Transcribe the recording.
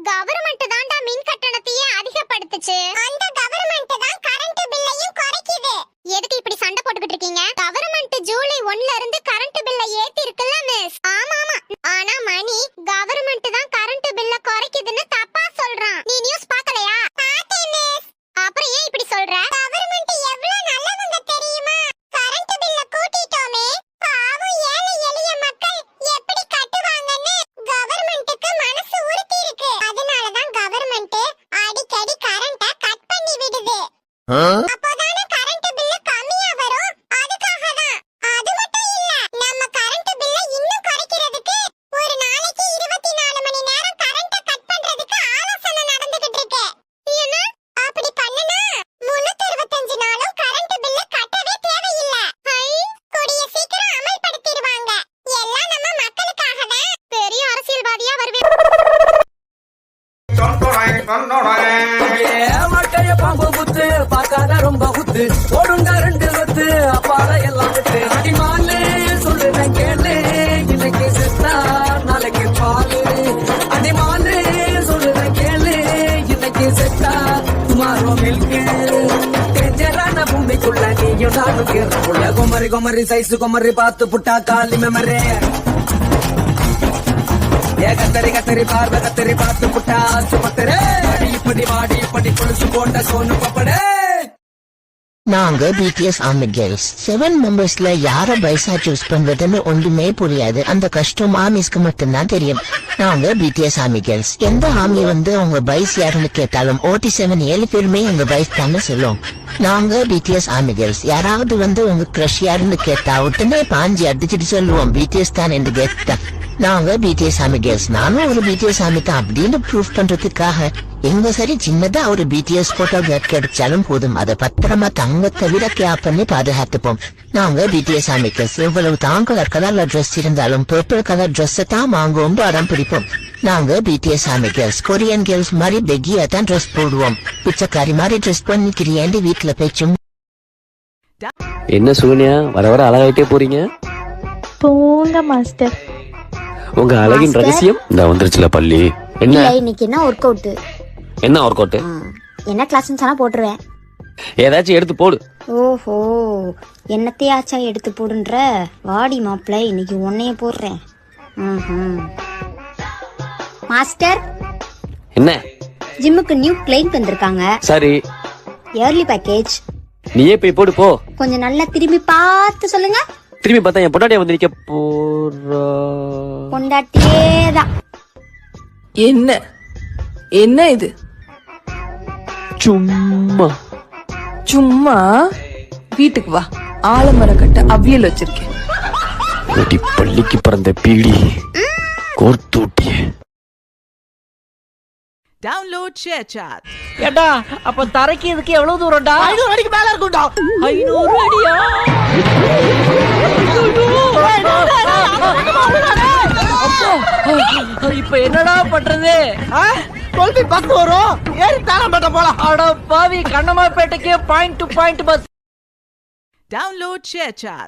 Government தான்டா மின் கட்டணத்தையே அதிகப்படுத்துச்சு. அந்த கவர்மெண்ட் தான் கரண்ட் பில்லையும் குறைக்குது. எதுக்கு இப்படி சண்டை போட்டுக்கிட்டு இருக்கீங்க? கவர்மெண்ட் ஜூலை 1ல இருந்து கரண்ட் பில்லை ஏத்தி இருக்குல்ல மிஸ்? ஆமா ஆமா. ஆனா மணி கவர்மெண்ட் தான் கரண்ட் பில்ல குறைக்குதுன்னு தப்பா சொல்றான். நீ நியூஸ் பார்க்கலையா? பார்த்தேன் மிஸ். அப்புறம் ஏன் இப்படி சொல்ற? கவர்மெண்ட் எவ்வளவு நல்லவங்க தெரியுமா? கரண்ட் பில்ல கூட்டிட்டோமே, பாவம் ஏழை எளிய மக்கள் எப்படி கட்டுவாங்கன்னு கவர்மெண்ட்டுக்கு மனசு உறுத்தி இருக்கு. அதனால தான் கவர்மெண்ட் அடிக்கடி கரண்ட கட் பண்ணி விடுது. அப்போதானே கரண்ட் பில் கம்மியா வரும். அதுக்காக தான். அது மட்டும் இல்ல, நம்ம கரண்ட் பில்ல இன்னும் குறைக்கிறதுக்கு ஒரு நாளைக்கு 24 மணி நேரம் கரண்ட கட் பண்றதுக்கு ஆலோசனை நடந்துகிட்டு இருக்கு. என்ன? அப்படி பண்ணனா 365 நாளும் கரண்ட் பில்ல கட்டவே தேவையில்லை. கூடிய சீக்கிரம் அமல்படுத்திடுவாங்க. எல்லாம் நம்ம மக்களுக்காக தான். பெரிய அரசியல்வாதியா வருவேன். மட்டைய பாம்பு குத்து பார்க்காத ரொம்ப குத்து ஓடுண்டா 2 வத்து அப்பால எல்லாம் விட்டு அடிமாலே சொல்லுறேன் கேளு, இன்னைக்கு செத்தா நாளைக்கு பாலு. அடிமாலே சொல்லுறேன் கேளு, இன்னைக்கு செத்தா துமாரோ மில்கு. டேஞ்சரான பூமிக்குள்ள நீயும் நானும் கேட்குள்ள குமரி குமரி சைஸ் குமரி பார்த்து புட்டா காலி மெமரே. கத்தரி கத்தரி பார்வை கத்தரி பார்த்து புட்டா ஆசுபத்திரே. இப்படி வாடி இப்படி கொலுசு போட்ட சோனு பப்படே. நாங்க பிடிஎஸ் ஆர்மி கேர்ள்ஸ் 7 மெம்பர்ஸ்ல யார பைசா சூஸ் பண்றதுன்னு ஒன்றுமே புரியாது. அந்த கஷ்டம் ஆர்மிஸ்க்கு மட்டும்தான் தெரியும். நாங்க பிடிஎஸ் ஆர்மி கேர்ள்ஸ். எந்த ஆர்மி உங்க பைஸ் யாருன்னு கேட்டாலும் 47 7 பேருமே எங்க பைஸ் தானே சொல்லுவோம். நாங்க பிடிஎஸ் ஆர்மி கேர்ள்ஸ். யாராவது உங்க கிரஷ் யாருன்னு கேட்டா உடனே பாஞ்சி அடிச்சுட்டு சொல்லுவோம் பிடிஎஸ் தான் என்று கேட்டா. நாங்க பிடிஎஸ் ஆர்மி கேர்ள்ஸ். நானும் ஒரு பிடிஎஸ் ஆர்மி தான் அப்படின்னு ப்ரூவ் பண்றதுக்காக எங்க சரி சின்னதா ஒரு பிடிஎஸ் போட்டோ கிடைச்சாலும் போதும், அதை பத்திரமா தங்கத்தை விட கேப் பண்ணி பாதுகாத்துப்போம். நாங்க பிடிஎஸ் ஆர்மி கேர்ள்ஸ். எவ்வளவு தான் கலர்ல ட்ரெஸ் இருந்தாலும் பர்பிள் கலர் ட்ரெஸ் தான் வாங்குவோம், அடம் பிடிப்போம். நாங்க BDS army girls. Korean girls மாதிரி பெக்கியா தான் ட்ரெஸ் போடுவோம். பிச்சைக்காரி மாதிரி ட்ரெஸ் பண்ணிக்கிறியாண்டி வீட்டுல பேச்சும். என்ன சுகன்யா வர வர அழகாயிட்டே போறீங்க? போங்க மாஸ்டர். உங்க அழகின் ரகசியம் இந்த வந்துருச்சுல பள்ளி. என்ன இன்னைக்கு என்ன ஒர்க் அவுட்? என்ன ஒர்க் அவுட்? என்ன கிளாஸ்னு சொன்னா போட்டுருவேன். ஏதாச்சும் எடுத்து போடு. ஓஹோ, என்னத்தையாச்சா எடுத்து போடுன்ற? வாடி மாப்பிள்ளை, இன்னைக்கு உன்னைய போடுறேன். மாஸ்டர், என்ன? ஜிம்முக்கு நியூ கிளைண்ட் வந்திருக்காங்க. சரி, இயர்லி பேக்கேஜ். நீயே போய் போடு போ. கொஞ்சம் நல்லா திரும்பி பார்த்து சொல்லுங்க. திரும்பி பார்த்தா என் பொண்டாட்டியா வந்து நிக்க போறா. பொண்டாட்டியேதான். என்ன என்ன இது? சும்மா சும்மா வீட்டுக்கு வா, ஆலமரக்கட்ட அவியல் வச்சிருக்கேன். பள்ளிக்கு பிறந்த பீடி கோர்த்தூட்டிய. Download share chat. ஏடா அப்ப தரைக்கு இதுக்கு எவ்வளவு தூரம்டா? 500 அடிக்கு மேல இருக்கும்டா. 500 அடியா? இப்ப என்னடா பண்றது? 12 பஸ் வரும், ஏறி தாளம்பேட்டை போலாம். அட பாவி, கண்ணமாப்பேட்டைக்கு point to point bus. Download share chat.